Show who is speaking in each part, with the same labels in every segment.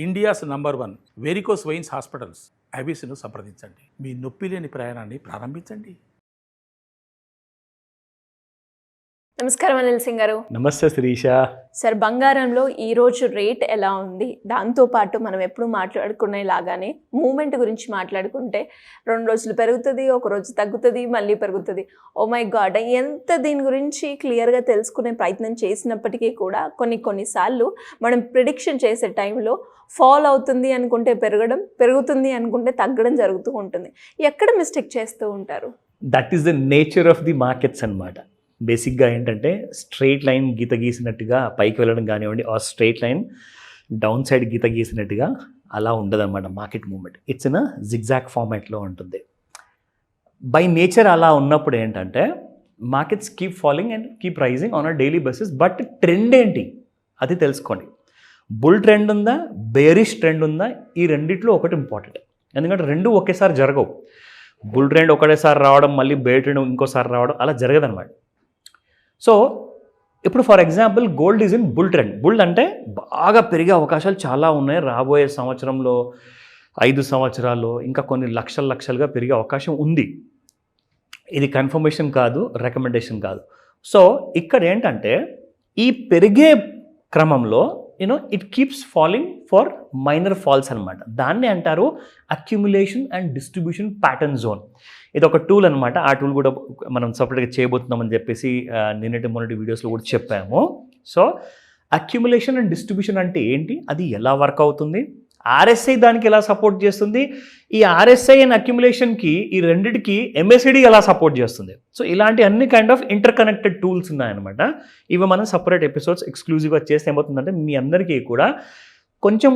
Speaker 1: India's number 1 varicose veins hospitals ఐబీసీను సంప్రదించండి. మీ నొప్పి లేని ప్రయాణాన్ని ప్రారంభించండి.
Speaker 2: నమస్కారం అనిల్ సింగ్ గారు.
Speaker 3: నమస్తే శిరీష.
Speaker 2: సార్, బంగారంలో ఈరోజు రేట్ ఎలా ఉంది? దాంతోపాటు మనం ఎప్పుడు మాట్లాడుకునేలాగానే మూమెంట్ గురించి మాట్లాడుకుంటే 2 రోజులు పెరుగుతుంది, ఒక రోజు తగ్గుతుంది, మళ్ళీ పెరుగుతుంది. ఓ మై గాడ్, ఎంత దీని గురించి క్లియర్గా తెలుసుకునే ప్రయత్నం చేసినప్పటికీ కూడా కొన్నిసార్లు మనం ప్రిడిక్షన్ చేసే టైంలో ఫాల్ అవుతుంది అనుకుంటే పెరగడం, పెరుగుతుంది అనుకుంటే తగ్గడం జరుగుతూ ఉంటుంది. ఎక్కడ మిస్టేక్ చేస్తూ ఉంటారు?
Speaker 3: That is the nature of the markets అన్నమాట. బేసిక్గా ఏంటంటే స్ట్రెయిట్ లైన్ గీత గీసినట్టుగా పైకి వెళ్ళడం కానివ్వండి, ఆ స్ట్రెయిట్ లైన్ డౌన్ సైడ్ గీత గీసినట్టుగా అలా ఉండదన్నమాట market movement. It's in a zigzag ఫార్మాట్లో ఉంటుంది. బై నేచర్ అలా ఉన్నప్పుడు ఏంటంటే markets keep following and keep rising on a daily basis. But trend ఏంటి అది తెలుసుకోండి. బుల్ ట్రెండ్ ఉందా, బేరిష్ ట్రెండ్ ఉందా, ఈ రెండిట్లో ఒకటి ఇంపార్టెంట్. ఎందుకంటే రెండు ఒకేసారి జరగవు. బుల్ ట్రెండ్ ఒకటేసారి రావడం, మళ్ళీ బేర్ ట్రెండ్ ఇంకోసారి రావడం అలా జరగదన్నమాట. సో ఇప్పుడు for example gold is in bull trend. Bull అంటే బాగా పెరిగే అవకాశాలు చాలా ఉన్నాయి. రాబోయే సంవత్సరంలో, 5 సంవత్సరాల్లో ఇంకా కొన్ని లక్షలుగా పెరిగే అవకాశం ఉంది. ఇది కన్ఫర్మేషన్ కాదు, రికమెండేషన్ కాదు. సో ఇక్కడ ఏంటంటే ఈ పెరిగే క్రమంలో it keeps falling for minor falls అనమాట. దాన్ని అంటారు accumulation and distribution pattern zone. ఇది ఒక టూల్ అనమాట. ఆ టూల్ కూడా మనం సపరేట్గా చేయబోతున్నామని చెప్పేసి మొన్నటి వీడియోస్లో కూడా చెప్పాము. సో అక్యుములేషన్ అండ్ డిస్ట్రిబ్యూషన్ అంటే ఏంటి, అది ఎలా వర్క్ అవుతుంది, ఆర్ఎస్ఐ దానికి ఎలా సపోర్ట్ చేస్తుంది, ఈ ఆర్ఎస్ఐ అండ్ అక్యుములేషన్కి ఈ రెండిటికి ఎంఎస్సిడి ఎలా సపోర్ట్ చేస్తుంది. సో ఇలాంటి అన్ని kind of inter connected tools ఉన్నాయన్నమాట. ఇవి మనం సపరేట్ ఎపిసోడ్స్ ఎక్స్క్లూజివ్గా చేస్తే ఏమవుతుందంటే మీ అందరికీ కూడా కొంచెం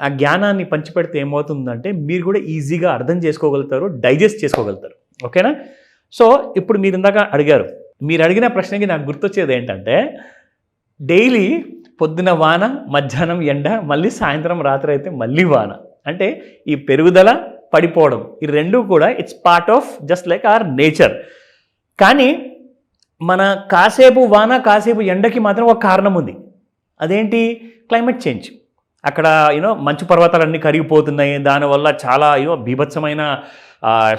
Speaker 3: ఆ జ్ఞానాన్ని పంచిపెడితే ఏమవుతుందంటే మీరు కూడా ఈజీగా అర్థం చేసుకోగలుగుతారు, డైజెస్ట్ చేసుకోగలుగుతారు. ఓకేనా? సో ఇప్పుడు మీరు ఇందాక అడిగారు. మీరు అడిగిన ప్రశ్నకి నాకు గుర్తొచ్చేది ఏంటంటే డైలీ పొద్దున వాన, మధ్యాహ్నం ఎండ, మళ్ళీ సాయంత్రం రాత్రి అయితే మళ్ళీ వాన. అంటే ఈ పెరుగుదల, పడిపోవడం, ఈ రెండు కూడా it's part of just like our nature. కానీ మన కాసేపు వాన, కాసేపు ఎండకి మాత్రం ఒక కారణం ఉంది. అదేంటి? Climate change. అక్కడ మంచు పర్వతాలన్నీ కరిగిపోతున్నాయి. దానివల్ల చాలా బీభత్సమైన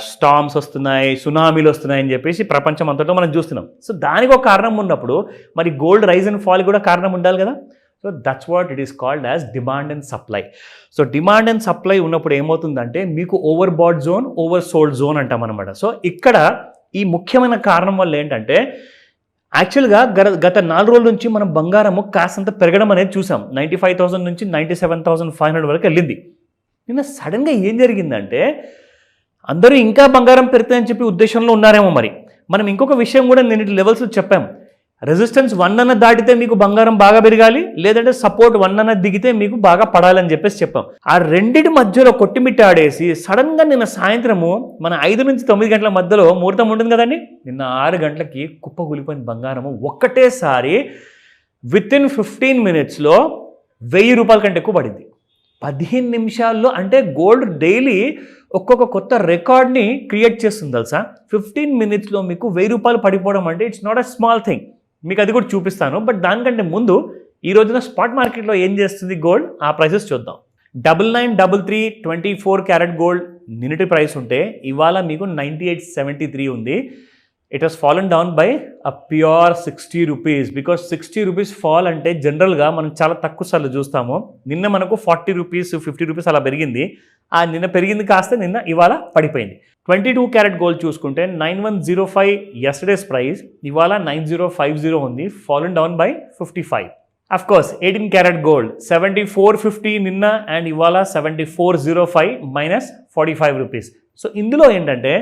Speaker 3: స్టామ్స్ వస్తున్నాయి, సునామీలు వస్తున్నాయని చెప్పేసి ప్రపంచం అంతటా మనం చూస్తున్నాం. సో దానికి ఒక కారణం ఉన్నప్పుడు మరి గోల్డ్ రైజ్ అండ్ ఫాల్ కూడా కారణం ఉండాలి కదా. So that's what it is called as demand and supply. So demand and supply ఉన్నప్పుడు ఏమవుతుందంటే మీకు over bat zone, over sold zone అంటాం అనమాట. సో ఇక్కడ ఈ ముఖ్యమైన కారణం వల్ల ఏంటంటే యాక్చువల్గా గత 4 రోజుల నుంచి మనం బంగారము కాస్తంత పెరగడం అనేది చూసాం. 95,000 నుంచి 97,500 వరకు వెళ్ళింది. నిన్న సడన్గా ఏం జరిగిందంటే అందరూ ఇంకా బంగారం పెరుగుతాయని చెప్పి ఉద్దేశంలో ఉన్నారేమో. మరి మనం ఇంకొక విషయం కూడా నేను లెవెల్స్ చెప్పాం. రెసిస్టెన్స్ 1 అన్న దాటితే మీకు బంగారం బాగా పెరగాలి, లేదంటే సపోర్ట్ 1 అన్న దిగితే మీకు బాగా పడాలని చెప్పేసి చెప్పాం. ఆ రెండింటి మధ్యలో కొట్టిమిట్టాడేసి సడన్గా నిన్న సాయంత్రము మన 5 నుంచి 9 గంటల మధ్యలో ముహూర్తం ఉంటుంది కదండి. నిన్న 6 గంటలకి కుప్పగూలిపోయిన బంగారము ఒక్కటేసారి వితిన్ 15 మినిట్స్లో 1000 రూపాయల కంటే ఎక్కువ పడింది. 15 నిమిషాల్లో. అంటే గోల్డ్ డైలీ ఒక్కొక్క కొత్త రికార్డ్ని క్రియేట్ చేస్తుంది తెలుసా. 15 మినిట్స్లో మీకు 1000 రూపాయలు పడిపోవడం అంటే it's not a small thing. మీకు అది కూడా చూపిస్తాను. బట్ దానికంటే ముందు ఈ రోజున స్పాట్ మార్కెట్లో ఏం చేస్తుంది గోల్డ్, ఆ ప్రైసెస్ చూద్దాం. 9933 24 క్యారెట్ గోల్డ్ నిన్నటి ప్రైస్ ఉంటే ఇవాళ మీకు 9873 ఉంది. It was fallen down by a pure 60 rupees. Because 60 rupees fall అంటే జనరల్గా మనం చాలా తక్కువ సార్లు చూస్తాము. నిన్న మనకు 40 రూపీస్ 50 రూపీస్ అలా పెరిగింది. ఆ నిన్న పెరిగింది కాస్త నిన్న ఇవాళ పడిపోయింది. 22 క్యారెట్ గోల్డ్ చూసుకుంటే 9105 ఎస్టర్డేస్ ప్రైస్, ఇవాళ 9050 ఉంది. Fallen down by 55. Of course 18 carat gold 7450 నిన్న అండ్ ఇవాళ 7405 మైనస్ 45 రూపీస్. సో ఇందులో ఏంటంటే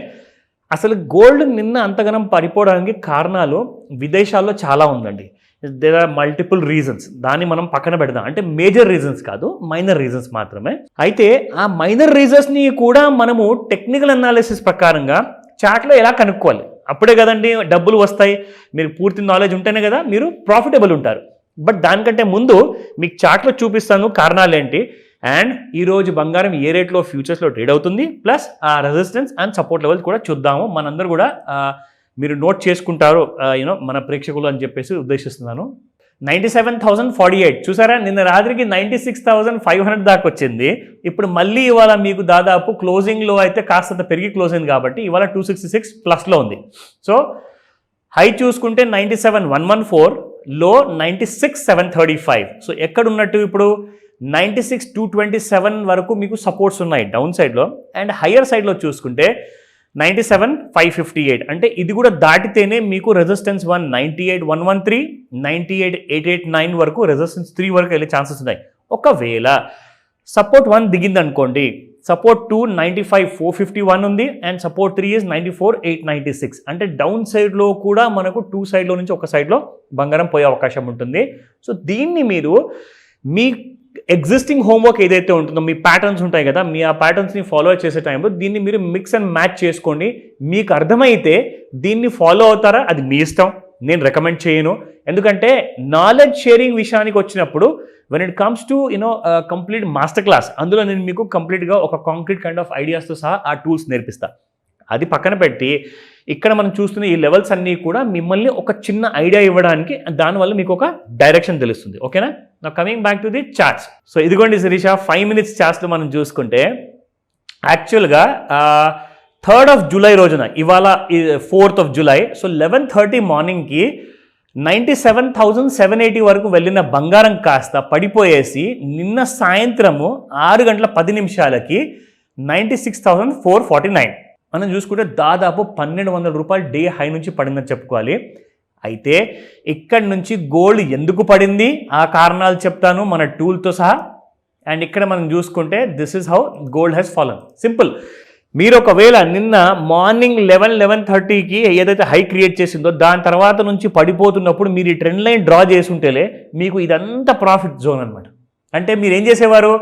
Speaker 3: అసలు గోల్డ్ నిన్న అంతగానం పడిపోవడానికి కారణాలు విదేశాల్లో చాలా ఉందండి. There are multiple reasons. దాన్ని మనం పక్కన పెడదాం. అంటే మేజర్ రీజన్స్ కాదు, మైనర్ రీజన్స్ మాత్రమే. అయితే ఆ మైనర్ రీజన్స్ని కూడా మనము టెక్నికల్ అనాలిసిస్ ప్రకారంగా చార్ట్లో ఎలా కనుక్కోవాలి. అప్పుడే కదండి డబ్బులు వస్తాయి. మీరు పూర్తి నాలెడ్జ్ ఉంటేనే కదా మీరు ప్రాఫిటబుల్ ఉంటారు. బట్ దానికంటే ముందు మీకు చార్ట్లో చూపిస్తాను కారణాలు ఏంటి, అండ్ ఈరోజు బంగారం ఏ రేట్లో ఫ్యూచర్స్లో ట్రేడ్ అవుతుంది, ప్లస్ ఆ రెసిస్టెన్స్ అండ్ సపోర్ట్ లెవెల్స్ కూడా చూద్దాము. మనందరూ కూడా మీరు నోట్ చేసుకుంటారు మన ప్రేక్షకులు అని చెప్పేసి ఉద్దేశిస్తున్నాను. 97,048 చూసారా, నిన్న రాత్రికి 96,500 దాకా వచ్చింది. ఇప్పుడు మళ్ళీ ఇవాళ మీకు దాదాపు క్లోజింగ్లో అయితే కాస్తంత పెరిగి క్లోజ్ అయింది కాబట్టి ఇవాళ 266 ప్లస్లో ఉంది. సో హై చూసుకుంటే 97,114, లో 96,735. సో ఎక్కడ ఉన్నట్టు ఇప్పుడు 96,227 వరకు మీకు సపోర్ట్స్ ఉన్నాయి డౌన్ సైడ్లో, అండ్ హయ్యర్ సైడ్లో చూసుకుంటే 97,558. అంటే ఇది కూడా దాటితేనే మీకు రెసిస్టెన్స్ 1 98,113, 98,889 వరకు, రెసిస్టెన్స్ 3 వరకు వెళ్ళే ఛాన్సెస్ ఉన్నాయి. ఒకవేళ సపోర్ట్ 1 దిగింది అనుకోండి, సపోర్ట్ 2 95,451 ఉంది, అండ్ సపోర్ట్ 3 ఇస్ 94,896. అంటే డౌన్ సైడ్లో కూడా మనకు 2 సైడ్లో నుంచి ఒక సైడ్లో బంగారం పోయే అవకాశం ఉంటుంది. సో దీన్ని మీరు మీ ఎగ్జిస్టింగ్ హోంవర్క్ ఏదైతే ఉంటుందో, మీ ప్యాటర్న్స్ ఉంటాయి కదా, మీ ఆ ప్యాటర్న్స్ని ఫాలో చేసే టైంలో దీన్ని మీరు మిక్స్ అండ్ మ్యాచ్ చేసుకోండి. మీకు అర్థమైతే దీన్ని ఫాలో అవుతారా అది మీ ఇష్టం, నేను రికమెండ్ చేయను. ఎందుకంటే నాలెడ్జ్ షేరింగ్ విషయానికి వచ్చినప్పుడు when it comes to complete master class, అందులో నేను మీకు కంప్లీట్గా ఒక కాంక్రీట్ కైండ్ ఆఫ్ ఐడియాస్తో సహా ఆ టూల్స్ నేర్పిస్తా. అది పక్కన పెట్టి ఇక్కడ మనం చూస్తున్న ఈ లెవెల్స్ అన్నీ కూడా మిమ్మల్ని ఒక చిన్న ఐడియా ఇవ్వడానికి, దానివల్ల మీకు ఒక డైరెక్షన్ తెలుస్తుంది. ఓకేనా? నా coming back to the charts. So ఇదిగోండి శిరీష, 5 minutes చార్ట్స్లో మనం చూసుకుంటే యాక్చువల్గా 3rd of July రోజున, ఇవాళ 4th of July, సో 11:30 మార్నింగ్కి 97,780 వరకు వెళ్ళిన బంగారం కాస్త పడిపోయేసి నిన్న సాయంత్రము 6:10 96,449. మనం చూసుకుంటే దాదాపు 1,200 రూపాయలు డే హై నుంచి పడిందని చెప్పుకోవాలి. అయితే ఇక్కడి నుంచి గోల్డ్ ఎందుకు పడింది ఆ కారణాలు చెప్తాను మన టూల్తో సహా. అండ్ ఇక్కడ మనం చూసుకుంటే this is how gold has fallen. Simple. మీరు ఒకవేళ నిన్న మార్నింగ్ 11:30కి ఏదైతే హై క్రియేట్ చేసిందో దాని తర్వాత నుంచి పడిపోతున్నప్పుడు మీరు ఈ ట్రెండ్ లైన్ డ్రా చేసి ఉంటేలే మీకు ఇదంతా ప్రాఫిట్ జోన్ అనమాట. అంటే మీరు ఏం చేసేవారు,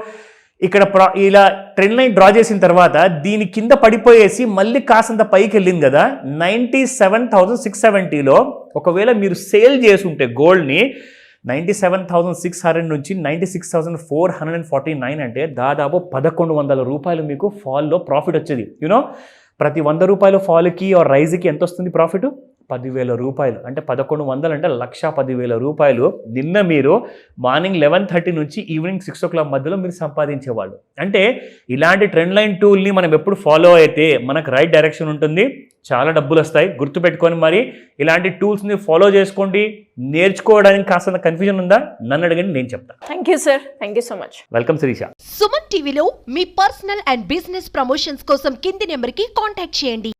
Speaker 3: ఇక్కడ ఇలా ట్రెండ్ లైన్ డ్రా చేసిన తర్వాత దీని కింద పడిపోయేసి మళ్ళీ కాసంత పైకి వెళ్ళింది కదా, 97,670లో ఒకవేళ మీరు సేల్ చేసి ఉంటే గోల్డ్ని 97,600 నుంచి 96,449 అంటే దాదాపు 1,100 రూపాయలు మీకు ఫాల్లో ప్రాఫిట్ వచ్చేది. ప్రతి 100 రూపాయల ఫాల్కి ఆర్ రైజ్కి ఎంత వస్తుంది ప్రాఫిట్? 10,000 రూపాయలు. అంటే 1,100 అంటే 1,10,000 రూపాయలు నిన్న మీరు మార్నింగ్ 11:30 నుంచి ఈవినింగ్ 6 o'clock మధ్యలో మీరు సంపాదించేవాళ్ళు. అంటే ఇలాంటి ట్రెండ్ లైన్ టూల్ని మనం ఎప్పుడు ఫాలో అయితే మనకు రైట్ డైరెక్షన్ ఉంటుంది, చాలా డబ్బులు వస్తాయి. గుర్తుపెట్టుకొని మరి ఇలాంటి టూల్స్ని ఫాలో చేసుకోండి. నేర్చుకోవడానికి కాస్త కన్ఫ్యూజన్ ఉందా నన్ను అడగండి, నేను చెప్తాను.
Speaker 2: Thank you sir, thank you so much.
Speaker 3: Welcome Shirisha.
Speaker 4: Suman టీవీలో మీ పర్సనల్ అండ్ బిజినెస్ ప్రమోషన్స్ కోసం కింది నెంబర్కి కాంటాక్ట్ చేయండి.